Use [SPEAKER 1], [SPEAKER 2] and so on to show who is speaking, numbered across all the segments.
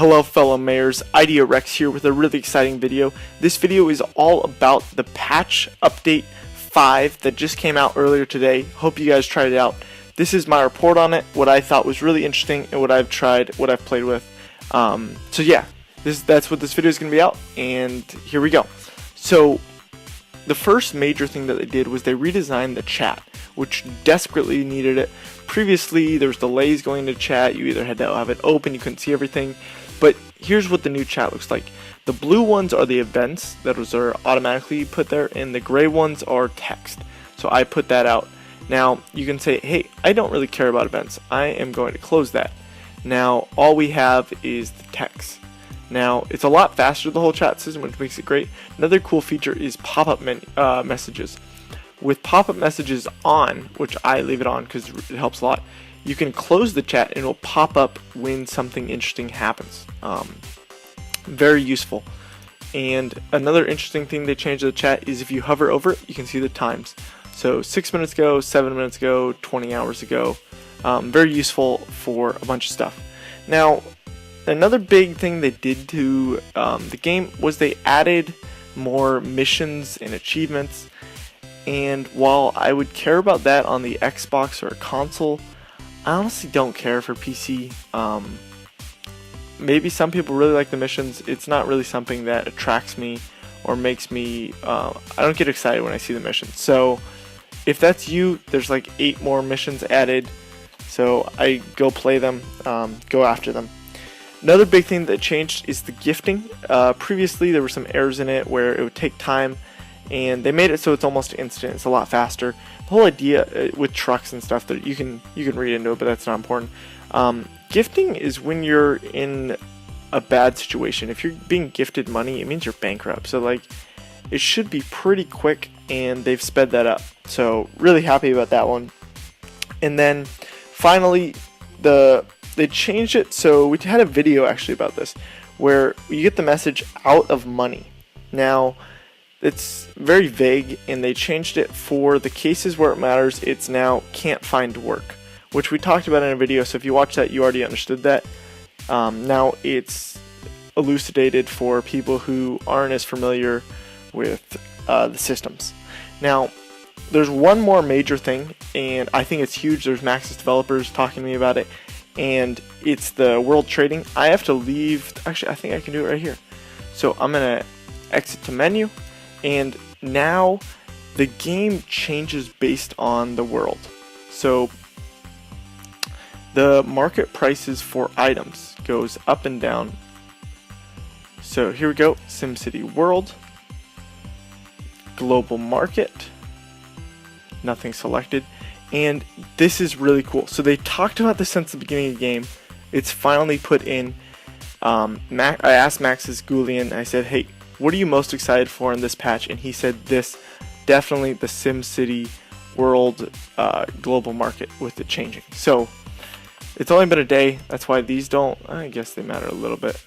[SPEAKER 1] Hello fellow mayors, Idea Rex here with a really exciting video. This video is all about the patch update 5 that just came out earlier today. Hope you guys tried it out. This is my report on it, what I thought was really interesting and what I've tried, what I've played with. So yeah, that's what this video is going to be out, and here we go. So the first major thing that they did was they redesigned the chat, which desperately needed it. Previously there was delays going to chat, you either had to have it open, you couldn't see everything. But here's what the new chat looks like. The blue ones are the events that are automatically put there, and the gray ones are text. So I put that out. Now you can say, hey, I don't really care about events. I am going to close that. Now all we have is the text. Now it's a lot faster, the whole chat system, which makes it great. Another cool feature is pop-up messages. With pop-up messages on, which I leave it on because it helps a lot, you can close the chat and it will pop up when something interesting happens. Very useful. And another interesting thing they changed to the chat is if you hover over it, you can see the times. So 6 minutes ago, 7 minutes ago, 20 hours ago. Very useful for a bunch of stuff. Now, another big thing they did to the game was they added more missions and achievements. And while I would care about that on the Xbox or a console, I honestly don't care for PC. Maybe some people really like the missions. It's not really something that attracts me or makes me, I don't get excited when I see the missions. So if that's you, there's like 8 more missions added. So I go play them, go after them. Another big thing that changed is the gifting. Previously there were some errors in it where it would take time, and they made it so it's almost instant. It's a lot faster. The whole idea with trucks and stuff, that you can read into it, but that's not important. Gifting is when you're in a bad situation. If you're being gifted money, it means you're bankrupt. So like, it should be pretty quick, and they've sped that up. So really happy about that one. And then finally, they changed it. So we had a video actually about this, where you get the message out of money. Now, it's very vague, and they changed it for the cases where it matters. It's now can't find work, which we talked about in a video, so if you watch that you already understood that. Now it's elucidated for people who aren't as familiar with the systems. Now there's one more major thing, and I think it's huge. There's Maxis developers talking to me about it, and it's the world trading. I have to leave, actually I think I can do it right here. So I'm gonna exit to menu, and now the game changes based on the world. So the market prices for items goes up and down. So here we go, Simcity world, global market, nothing selected, and this is really cool. So they talked about this since the beginning of the game. It's finally put in. I asked Maxis Goulian, I said, hey, what are you most excited for in this patch? And he said this, definitely the SimCity world global market with it changing. So it's only been a day, that's why these don't, I guess they matter a little bit.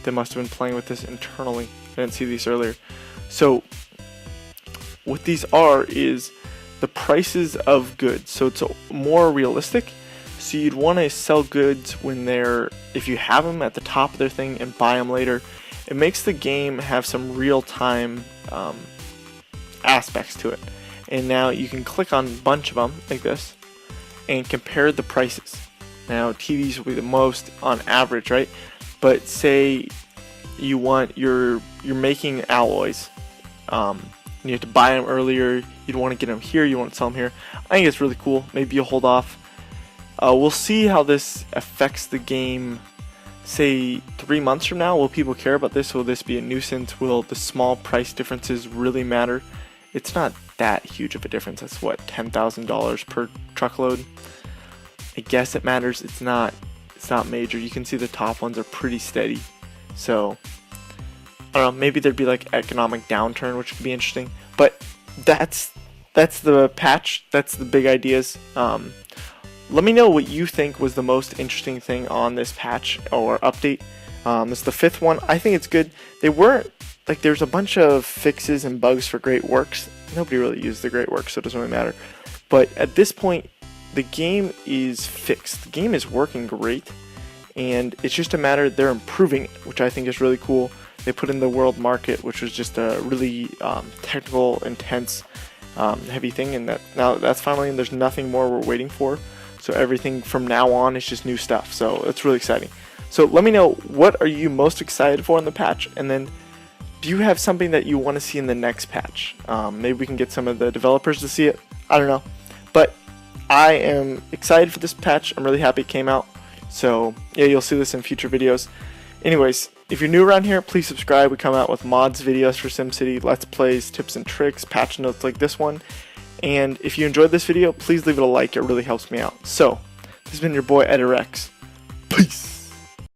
[SPEAKER 1] They must have been playing with this internally. I didn't see these earlier. So what these are is the prices of goods. So it's more realistic. So you'd want to sell goods when they're, if you have them at the top of their thing and buy them later. It makes the game have some real-time aspects to it. And now you can click on a bunch of them like this and compare the prices. Now TVs will be the most on average, right? But say you want, you're making alloys, you have to buy them earlier, you'd want to get them here, you want to sell them here. I think it's really cool. Maybe you'll hold off. We'll see how this affects the game. Say 3 months from now, will people care about this? Will this be a nuisance? Will the small price differences really matter? It's not that huge of a difference. That's what, $10,000 per truckload. I guess it matters. It's not major. You can see the top ones are pretty steady. So I don't know, maybe there'd be like economic downturn, which could be interesting. But that's the patch. That's the big ideas. Let me know what you think was the most interesting thing on this patch or update. It's the 5th one. I think it's good. They weren't, like, there's a bunch of fixes and bugs for Great Works. Nobody really used the Great Works, so it doesn't really matter. But at this point, the game is fixed. The game is working great, and it's just a matter they're improving it, which I think is really cool. They put in the world market, which was just a really technical, intense, heavy thing, and now that's finally in. There's nothing more we're waiting for, so everything from now on is just new stuff. So it's really exciting. So let me know, what are you most excited for in the patch, and then do you have something that you want to see in the next patch? Maybe we can get some of the developers to see it. I don't know, but I am excited for this patch. I'm really happy it came out. So yeah, you'll see this in future videos. Anyways, if you're new around here, please subscribe. We come out with mods videos for SimCity, let's plays, tips and tricks, patch notes like this one. And if you enjoyed this video, please leave it a like. It really helps me out. So this has been your boy EdRx. Peace.